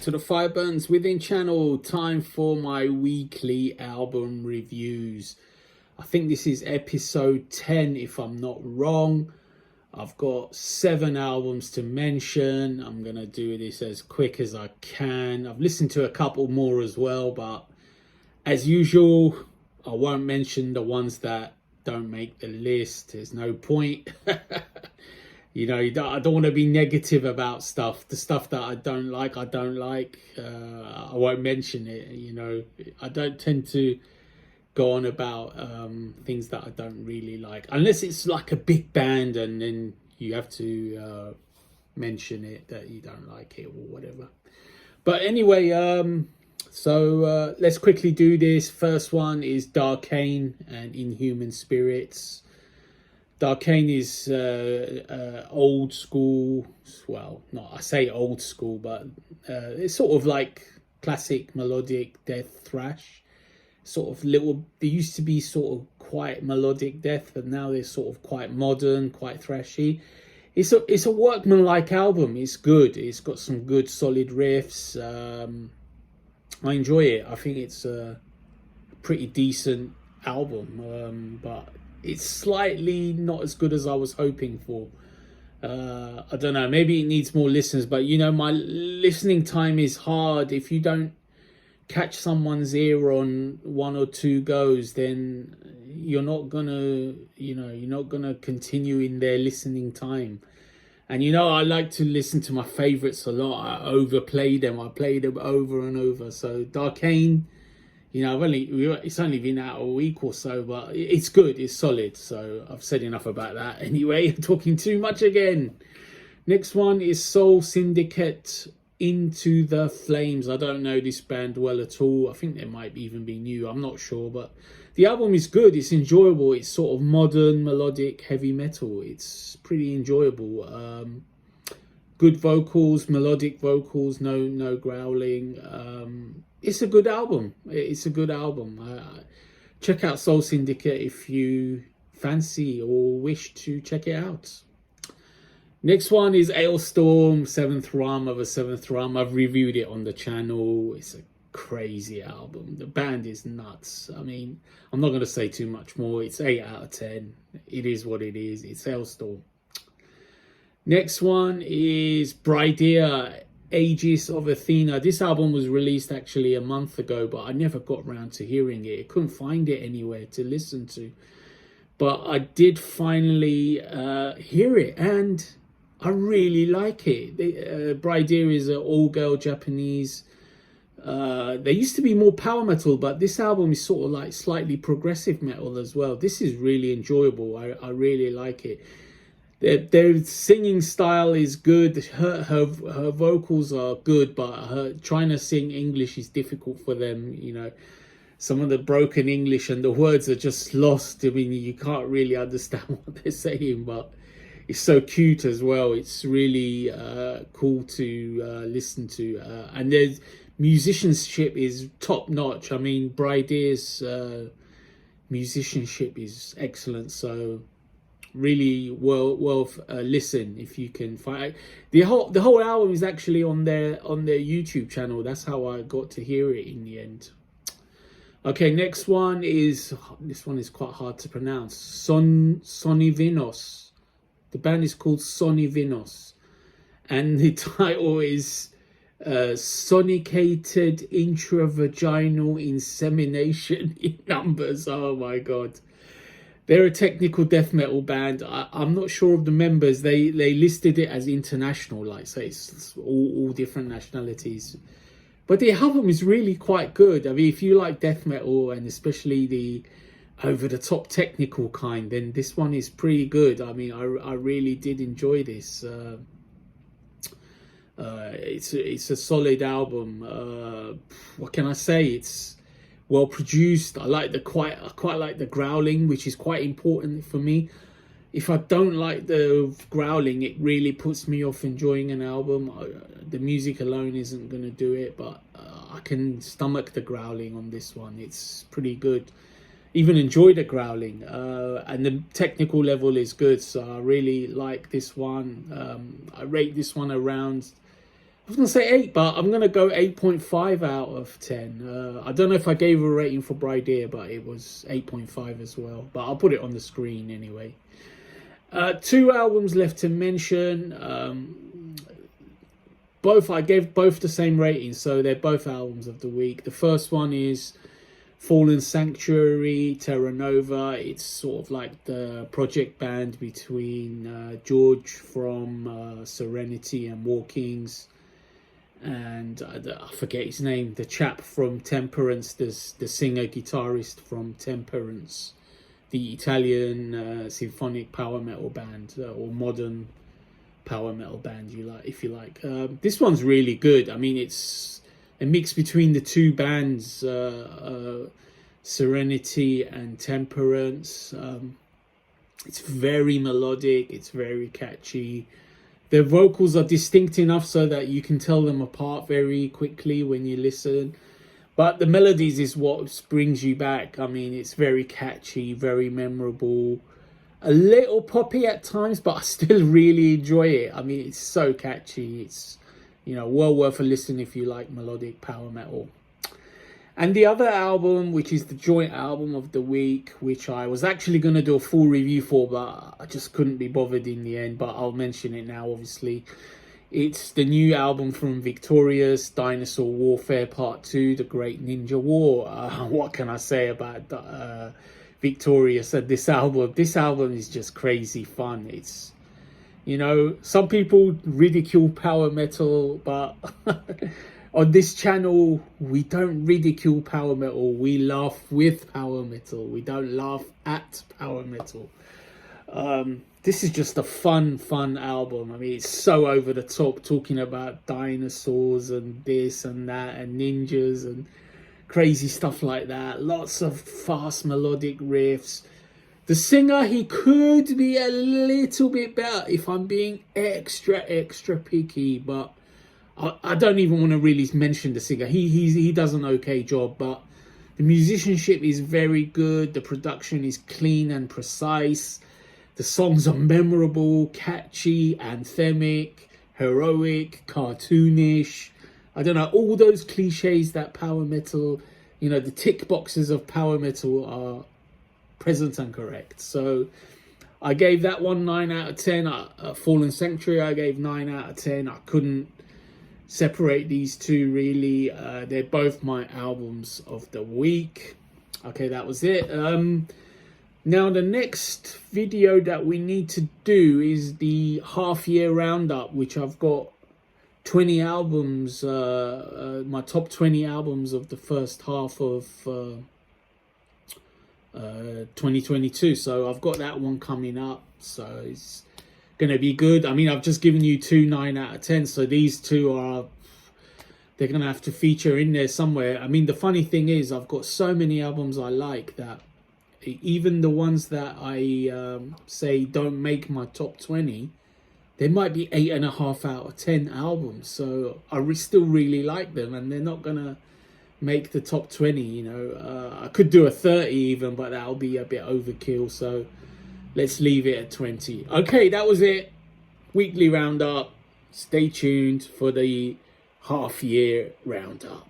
to the Fireburns Within channel. Time for my weekly album reviews. I think this is episode 10 if I'm not wrong. I've got 7 albums to mention. I'm going to do this as quick as I can. I've listened to a couple more as well, but as usual, I won't mention the ones that don't make the list. There's no point. You know, I don't want to be negative about stuff. The stuff that I don't like, I don't like. I won't mention it. You know, I don't tend to go on about things that I don't really like. Unless it's like a big band and then you have to mention it that you don't like it or whatever. But anyway, so let's quickly do this. First one is Kane and Inhuman Spirits. Kane is old school. Well, I say old school, but it's sort of like classic melodic death thrash. Sort of little. They used to be sort of quite melodic death, but now they're sort of quite modern, quite thrashy. It's a workmanlike album. It's good. It's got some good solid riffs. I enjoy it. I think it's a pretty decent album, but it's slightly not as good as I was hoping for. I don't know, maybe it needs more listens, but you know, my listening time is hard. If you don't catch someone's ear on 1 or 2 goes, then you're not gonna continue in their listening time. And you know, I like to listen to my favorites a lot. I overplay them. I play them over and over. So Kane, you know, it's only been out a week or so, but it's good, it's solid. So I've said enough about that. Anyway, I'm talking too much again. Next one is Syndicate, Into the Flames. I don't know this band well at all. I think they might even be new, I'm not sure, but the album is good. It's enjoyable. It's sort of modern melodic heavy metal. It's pretty enjoyable. Good vocals, melodic vocals, no growling. It's a good album. It's a good album. Check out Soul Syndicate if you fancy or wish to check it out. Next one is Ailstorm, Seventh Rum of a Seventh Rum. I've reviewed it on the channel. It's a crazy album. The band is nuts. I mean, I'm not going to say too much more. It's 8 out of 10. It is what it is. It's Ailstorm. Next one is Brideer, Aegis of Athena. This album was released actually a month ago, but I never got around to hearing it. I couldn't find it anywhere to listen to. But I did finally hear it, and I really like it. Brideer is an all-girl Japanese. They used to be more power metal, but this album is sort of like slightly progressive metal as well. This is really enjoyable. I really like it. Their singing style is good. Her vocals are good, but her trying to sing English is difficult for them. You know, some of the broken English and the words are just lost. I mean, you can't really understand what they're saying, but it's so cute as well. It's really cool to listen to, and there's musicianship is top notch. I mean, Brideer's musicianship is excellent. So really well listen if you can find the whole album is actually on their YouTube channel. That's how I got to hear it in the end. Okay, next one is, this one is quite hard to pronounce. Sonivinos. The band is called Sonivinos, and the title is Sonicated Intravaginal Insemination in Numbers. Oh my god. They're a technical death metal band. I'm not sure of the members. They listed it as international, like say it's all different nationalities. But the album is really quite good. I mean, if you like death metal and especially the over-the-top technical kind, then this one is pretty good. I mean, I really did enjoy this. It's a solid album. What can I say? It's well produced. I quite like the growling, which is quite important for me. If I don't like the growling, it really puts me off enjoying an album. The music alone isn't going to do it, but I can stomach the growling on this one. It's pretty good. Even enjoy the growling, and the technical level is good. So I really like this one. I rate this one around was going to say 8, but I'm going to go 8.5 out of 10. I don't know if I gave a rating for Bridea, but it was 8.5 as well. But I'll put it on the screen anyway. 2 albums left to mention. I gave both the same rating, so they're both albums of the week. The first one is Fallen Sanctuary, Terra Nova. It's sort of like the project band between George from Serenity and Walkings, and I forget his name, the chap from Temperance, the singer-guitarist from Temperance, the Italian symphonic power metal band, or modern power metal band, if you like. This one's really good. I mean, it's a mix between the two bands, Serenity and Temperance. It's very melodic, it's very catchy. The vocals are distinct enough so that you can tell them apart very quickly when you listen. But the melodies is what brings you back. I mean, it's very catchy, very memorable. A little poppy at times, but I still really enjoy it. I mean, it's so catchy. It's, well worth a listen if you like melodic power metal. And the other album, which is the joint album of the week, which I was actually going to do a full review for, but I just couldn't be bothered in the end. But I'll mention it now, obviously. It's the new album from Victorious, Dinosaur Warfare Part 2, The Great Ninja War. What can I say about Victorious and this album? This album is just crazy fun. It's, some people ridicule power metal, but on this channel, we don't ridicule power metal. We laugh with power metal. We don't laugh at power metal. This is just a fun album. I mean, it's so over the top, talking about dinosaurs and this and that and ninjas and crazy stuff like that. Lots of fast melodic riffs. The singer, he could be a little bit better if I'm being extra picky, but I don't even want to really mention the singer. He does an okay job, but the musicianship is very good. The production is clean and precise. The songs are memorable, catchy, anthemic, heroic, cartoonish. I don't know, all those cliches that power metal, the tick boxes of power metal are present and correct. So I gave that one 9 out of 10. Fallen Sanctuary, I gave 9 out of 10. I couldn't separate these two really. They're both my albums of the week. Okay, that was it. Now the next video that we need to do is the half-year roundup, which I've got 20 albums, my top 20 albums of the first half of 2022. So I've got that one coming up, so it's gonna be good. I mean, I've just given you 2 9 out of 10, so these two they're gonna have to feature in there somewhere. I mean, the funny thing is, I've got so many albums I like that even the ones that I say don't make my top 20, they might be 8.5 out of 10 albums. So I still really like them, and they're not gonna make the top 20. I could do a 30 even, but that'll be a bit overkill. So let's leave it at 20. Okay, that was it. Weekly roundup. Stay tuned for the half-year roundup.